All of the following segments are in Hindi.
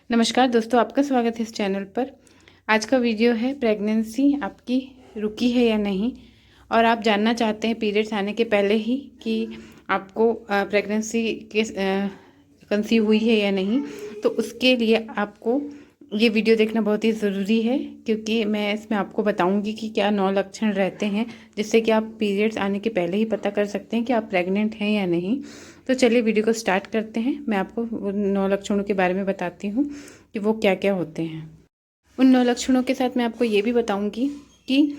नमस्कार दोस्तों, आपका स्वागत है इस चैनल पर। आज का वीडियो है प्रेगनेंसी आपकी रुकी है या नहीं, और आप जानना चाहते हैं पीरियड्स आने के पहले ही कि आपको प्रेगनेंसी के कंसीव हुई है या नहीं। तो उसके लिए आपको ये वीडियो देखना बहुत ही ज़रूरी है, क्योंकि मैं इसमें आपको बताऊंगी कि क्या 9 लक्षण रहते हैं जिससे कि आप पीरियड्स आने के पहले ही पता कर सकते हैं कि आप प्रेग्नेंट हैं या नहीं। तो चलिए वीडियो को स्टार्ट करते हैं। मैं आपको उन 9 लक्षणों के बारे में बताती हूँ कि वो क्या क्या होते हैं। उन 9 लक्षणों के साथ मैं आपको ये भी बताऊंगी कि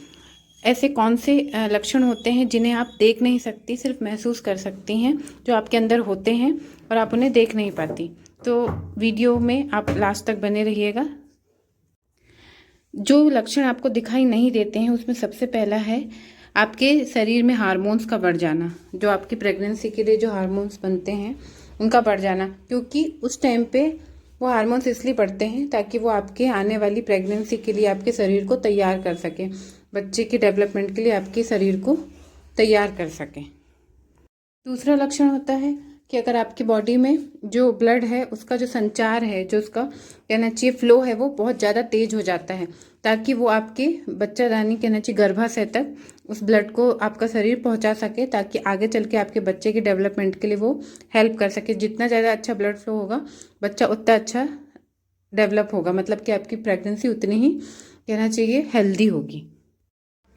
ऐसे कौन से लक्षण होते हैं जिन्हें आप देख नहीं सकती, सिर्फ महसूस कर सकती हैं, जो आपके अंदर होते हैं और आप उन्हें देख नहीं पाती। तो वीडियो में आप लास्ट तक बने रहिएगा। जो लक्षण आपको दिखाई नहीं देते हैं उसमें सबसे पहला है आपके शरीर में हार्मोन्स का बढ़ जाना। जो आपकी प्रेगनेंसी के लिए जो हार्मोन्स बनते हैं उनका बढ़ जाना, क्योंकि उस टाइम पे वो हार्मोन्स इसलिए बढ़ते हैं ताकि वो आपके आने वाली प्रेगनेंसी के लिए आपके शरीर को तैयार कर सके, बच्चे के डेवलपमेंट के लिए आपके शरीर को तैयार कर सके। दूसरा लक्षण होता है कि अगर आपकी बॉडी में जो ब्लड है उसका जो संचार है, जो उसका कहना चाहिए फ्लो है, वो बहुत ज़्यादा तेज हो जाता है, ताकि वो आपके बच्चादानी कहना चाहिए गर्भाशय तक उस ब्लड को आपका शरीर पहुंचा सके, ताकि आगे चल के आपके बच्चे के डेवलपमेंट के लिए वो हेल्प कर सके। जितना ज़्यादा अच्छा ब्लड फ्लो होगा बच्चा उतना अच्छा डेवलप होगा, मतलब कि आपकी प्रेगनेंसी उतनी ही कहना चाहिए हेल्दी होगी।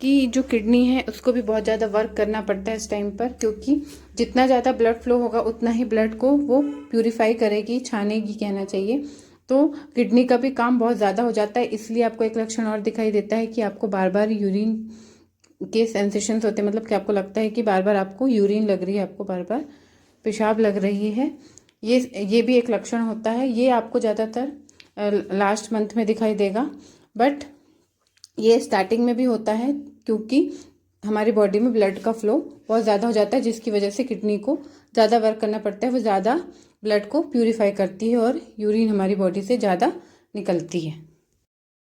कि जो किडनी है उसको भी बहुत ज़्यादा वर्क करना पड़ता है इस टाइम पर, क्योंकि जितना ज़्यादा ब्लड फ्लो होगा उतना ही ब्लड को वो प्यूरिफाई करेगी, छानेगी कहना चाहिए। तो किडनी का भी काम बहुत ज़्यादा हो जाता है। इसलिए आपको एक लक्षण और दिखाई देता है कि आपको बार बार यूरिन के सेंसेशंस होते हैं, मतलब कि आपको लगता है कि बार बार आपको यूरिन लग रही है, आपको बार बार पेशाब लग रही है। ये भी एक लक्षण होता है। ये आपको ज़्यादातर लास्ट मंथ में दिखाई देगा, बट ये स्टार्टिंग में भी होता है, क्योंकि हमारी बॉडी में ब्लड का फ्लो बहुत ज़्यादा हो जाता है, जिसकी वजह से किडनी को ज़्यादा वर्क करना पड़ता है। वो ज़्यादा ब्लड को प्यूरिफाई करती है और यूरिन हमारी बॉडी से ज़्यादा निकलती है।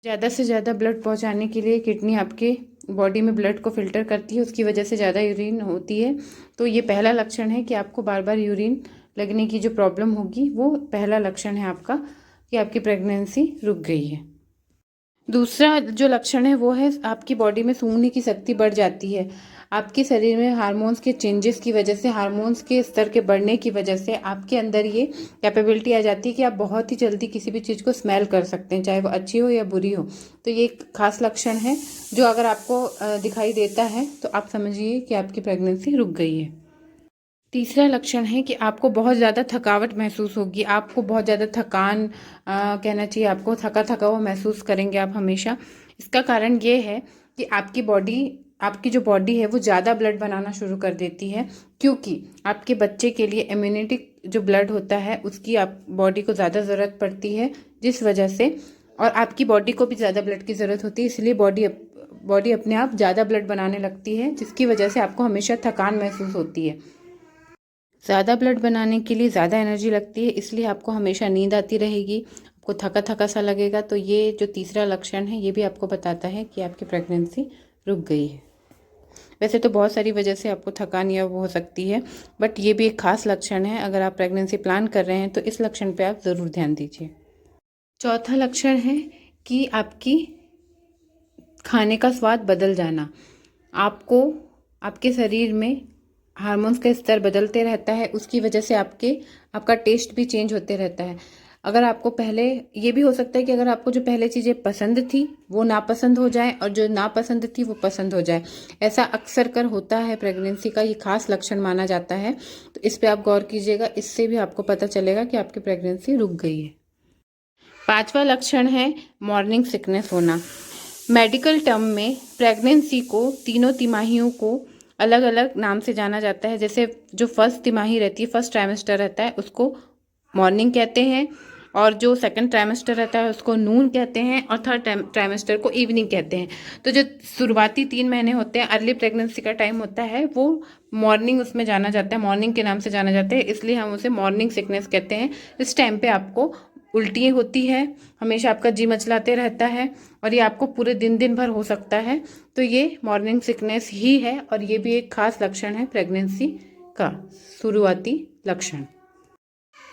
ज़्यादा से ज़्यादा ब्लड पहुंचाने के लिए किडनी आपके बॉडी में ब्लड को फिल्टर करती है, उसकी वजह से ज़्यादा यूरिन होती है। तो ये पहला लक्षण है कि आपको बार बार यूरिन लगने की जो प्रॉब्लम होगी, वो पहला लक्षण है आपका कि आपकी प्रेगनेंसी रुक गई है। दूसरा जो लक्षण है वो है आपकी बॉडी में सूंघने की शक्ति बढ़ जाती है। आपके शरीर में हार्मोन्स के चेंजेस की वजह से, हार्मोन्स के स्तर के बढ़ने की वजह से आपके अंदर ये कैपेबिलिटी आ जाती है कि आप बहुत ही जल्दी किसी भी चीज़ को स्मेल कर सकते हैं, चाहे वो अच्छी हो या बुरी हो। तो ये एक खास लक्षण है जो अगर आपको दिखाई देता है तो आप समझिए कि आपकी प्रेगनेंसी रुक गई है। तीसरा लक्षण है कि आपको बहुत ज़्यादा थकावट महसूस होगी, आपको बहुत ज़्यादा थकान कहना चाहिए, आपको थका थका हुआ महसूस करेंगे आप हमेशा। इसका कारण ये है कि आपकी जो बॉडी है वो ज़्यादा ब्लड बनाना शुरू कर देती है, क्योंकि आपके बच्चे के लिए इम्यूनिटी जो ब्लड होता है उसकी आप बॉडी को ज़्यादा ज़रूरत पड़ती है, जिस वजह से, और आपकी बॉडी को भी ज़्यादा ब्लड की ज़रूरत होती है, इसलिए बॉडी अपने आप ज़्यादा ब्लड बनाने लगती है, जिसकी वजह से आपको हमेशा थकान महसूस होती है। ज़्यादा ब्लड बनाने के लिए ज़्यादा एनर्जी लगती है, इसलिए आपको हमेशा नींद आती रहेगी, आपको थका थका सा लगेगा। तो ये जो तीसरा लक्षण है ये भी आपको बताता है कि आपकी प्रेगनेंसी रुक गई है। वैसे तो बहुत सारी वजह से आपको थकान या वो हो सकती है, बट ये भी एक खास लक्षण है। अगर आप प्रेगनेंसी प्लान कर रहे हैं तो इस लक्षण पे आप ज़रूर ध्यान दीजिए। चौथा लक्षण है कि आपकी खाने का स्वाद बदल जाना। आपको आपके शरीर में हार्मोन्स का स्तर बदलते रहता है, उसकी वजह से आपका टेस्ट भी चेंज होते रहता है। अगर आपको पहले, ये भी हो सकता है कि अगर आपको जो पहले चीज़ें पसंद थी वो नापसंद हो जाए, और जो नापसंद थी वो पसंद हो जाए। ऐसा अक्सर कर होता है प्रेगनेंसी का, ये खास लक्षण माना जाता है। तो इस पे आप गौर कीजिएगा, इससे भी आपको पता चलेगा कि आपकी प्रेगनेंसी रुक गई है। पांचवा लक्षण है मॉर्निंग सिकनेस होना। मेडिकल टर्म में प्रेगनेंसी को तीनों तिमाहियों को अलग अलग नाम से जाना जाता है। जैसे जो फर्स्ट तिमाही रहती है, फर्स्ट ट्राइमेस्टर रहता है, उसको मॉर्निंग कहते हैं, और जो सेकंड ट्राइमेस्टर रहता है उसको नून कहते हैं, और थर्ड ट्राइमेस्टर को इवनिंग कहते हैं। तो जो शुरुआती 3 महीने होते हैं, अर्ली प्रेगनेंसी का टाइम होता है, वो मॉर्निंग उसमें जाना जाता है, मॉर्निंग के नाम से जाना जाता है, इसलिए हम उसे मॉर्निंग सिकनेस कहते हैं। इस टाइम पे आपको उल्टी होती है, हमेशा आपका जी मचलाते रहता है, और ये आपको पूरे दिन भर हो सकता है। तो ये मॉर्निंग सिकनेस ही है, और ये भी एक खास लक्षण है प्रेगनेंसी का, शुरुआती लक्षण।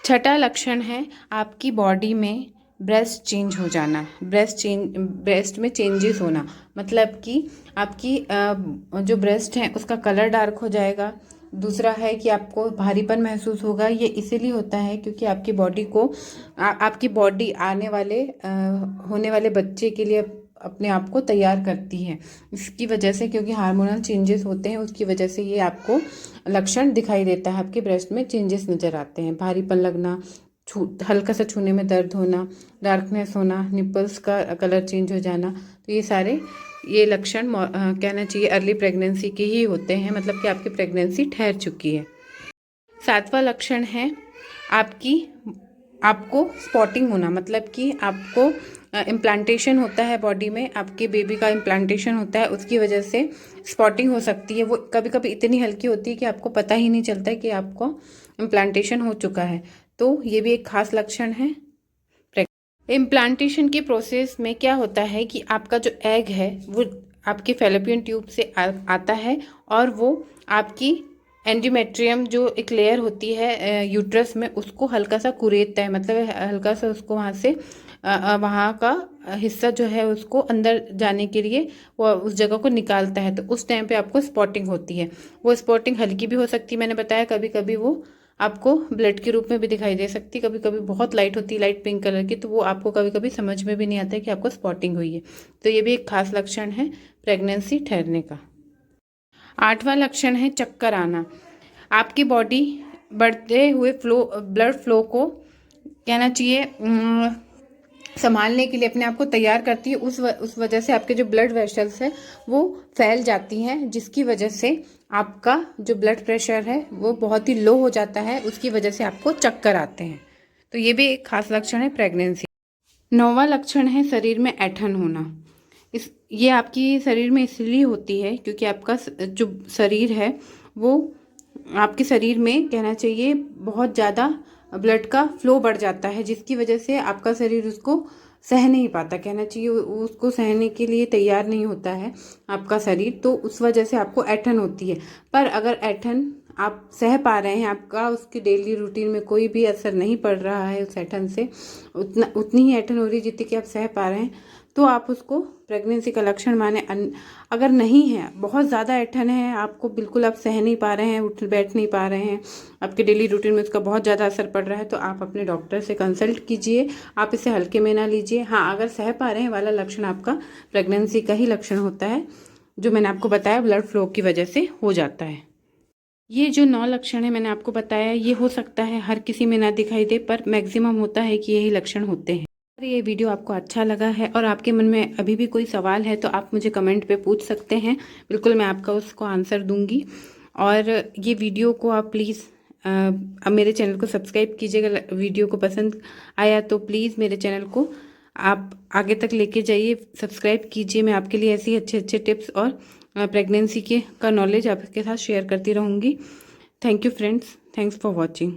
छठा लक्षण है आपकी बॉडी में ब्रेस्ट चेंज हो जाना, ब्रेस्ट में चेंजेस होना, मतलब कि आपकी जो ब्रेस्ट है उसका कलर डार्क हो जाएगा। दूसरा है कि आपको भारीपन महसूस होगा। ये इसीलिए होता है क्योंकि आपकी बॉडी को आपकी बॉडी होने वाले बच्चे के लिए अपने आप को तैयार करती है। इसकी वजह से, क्योंकि हार्मोनल चेंजेस होते हैं, उसकी वजह से ये आपको लक्षण दिखाई देता है। आपके ब्रेस्ट में चेंजेस नज़र आते हैं, भारीपन लगना, हल्का सा छूने में दर्द होना, डार्कनेस होना, निपल्स का कलर चेंज हो जाना। तो ये लक्षण कहना चाहिए अर्ली प्रेगनेंसी के ही होते हैं, मतलब कि आपकी प्रेगनेंसी ठहर चुकी है। 7वां लक्षण है आपको स्पॉटिंग होना, मतलब कि आपको इम्प्लांटेशन होता है बॉडी में, आपके बेबी का इम्प्लांटेशन होता है, उसकी वजह से स्पॉटिंग हो सकती है। वो कभी कभी इतनी हल्की होती है कि आपको पता ही नहीं चलता है कि आपको इम्प्लांटेशन हो चुका है। तो ये भी एक खास लक्षण है। इम्प्लांटेशन की प्रोसेस में क्या होता है कि आपका जो एग है वो आपके फैलोपियन ट्यूब से आता है और वो आपकी एंडोमेट्रियम जो एक लेयर होती है यूट्रस में, उसको हल्का सा कुरेदता है, मतलब हल्का सा उसको वहाँ का हिस्सा जो है उसको अंदर जाने के लिए वो उस जगह को निकालता है। तो उस टाइम पे आपको स्पॉटिंग होती है। वो स्पॉटिंग हल्की भी हो सकती है, मैंने बताया, कभी कभी वो आपको ब्लड के रूप में भी दिखाई दे सकती है, कभी कभी बहुत लाइट होती है, लाइट पिंक कलर की, तो वो आपको कभी कभी समझ में भी नहीं आता है कि आपको स्पॉटिंग हुई है। तो ये भी एक खास लक्षण है प्रेगनेंसी ठहरने का। 8वां लक्षण है चक्कर आना। आपकी बॉडी बढ़ते हुए ब्लड फ्लो को कहना चाहिए संभालने के लिए अपने आप को तैयार करती है। उस वजह से आपके जो ब्लड वेसल्स है वो फैल जाती हैं, जिसकी वजह से आपका जो ब्लड प्रेशर है वो बहुत ही लो हो जाता है, उसकी वजह से आपको चक्कर आते हैं। तो ये भी एक खास लक्षण है प्रेगनेंसी। 9वां लक्षण है शरीर में ऐंठन होना। ये आपकी शरीर में इसलिए होती है क्योंकि आपका जो शरीर है वो आपके शरीर में कहना चाहिए बहुत ज़्यादा ब्लड का फ्लो बढ़ जाता है, जिसकी वजह से आपका शरीर उसको सह नहीं पाता, कहना चाहिए उसको सहने के लिए तैयार नहीं होता है आपका शरीर। तो उस वजह से आपको ऐंठन होती है। पर अगर ऐंठन आप सह पा रहे हैं, आपका उसकी डेली रूटीन में कोई भी असर नहीं पड़ रहा है उस ऐंठन से, उतनी ही ऐंठन हो रही है जितनी कि आप सह पा रहे हैं, तो आप उसको प्रेगनेंसी का लक्षण माने। अगर नहीं है, बहुत ज़्यादा ऐंठन है, आपको बिल्कुल आप सह नहीं पा रहे हैं, उठ बैठ नहीं पा रहे हैं, आपके डेली रूटीन में उसका बहुत ज़्यादा असर पड़ रहा है, तो आप अपने डॉक्टर से कंसल्ट कीजिए। आप इसे हल्के में ना लीजिए। हाँ, अगर सह पा रहे हैं वाला लक्षण आपका प्रेगनेंसी का ही लक्षण होता है, जो मैंने आपको बताया ब्लड फ्लो की वजह से हो जाता है। ये जो 9 लक्षण है मैंने आपको बताया, ये हो सकता है हर किसी में ना दिखाई दे, पर मैक्सिमम होता है कि यही लक्षण होते हैं। अगर ये वीडियो आपको अच्छा लगा है और आपके मन में अभी भी कोई सवाल है तो आप मुझे कमेंट पे पूछ सकते हैं, बिल्कुल मैं आपका उसको आंसर दूंगी। और ये वीडियो को आप प्लीज़ अब मेरे चैनल को सब्सक्राइब कीजिएगा। वीडियो को पसंद आया तो प्लीज़ मेरे चैनल को आप आगे तक लेके जाइए, सब्सक्राइब कीजिए। मैं आपके लिए ऐसे ही अच्छे अच्छे टिप्स और प्रेगनेंसी का नॉलेज आपके साथ शेयर करती रहूँगी। Thank you friends, thanks for watching.